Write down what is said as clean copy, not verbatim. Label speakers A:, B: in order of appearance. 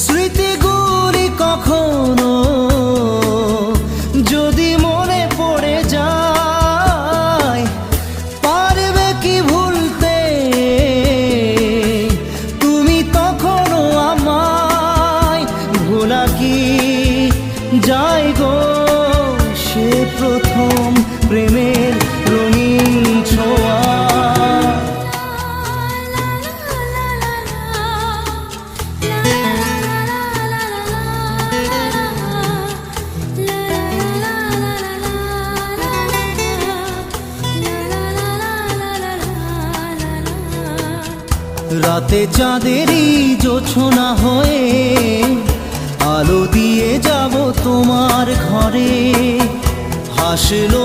A: স্মৃতিগুলি কখনো যদি মনে পড়ে যায়, পারবে কি ভুলতে তুমি তখনো আমায়? ভোলা কি যায় গো সে প্রথম প্রেমের রঙিন ছোঁয়া? রাতে চাঁদেরই জোছনা হয়ে আলো দিয়ে যাব তোমার ঘরে। হাসলো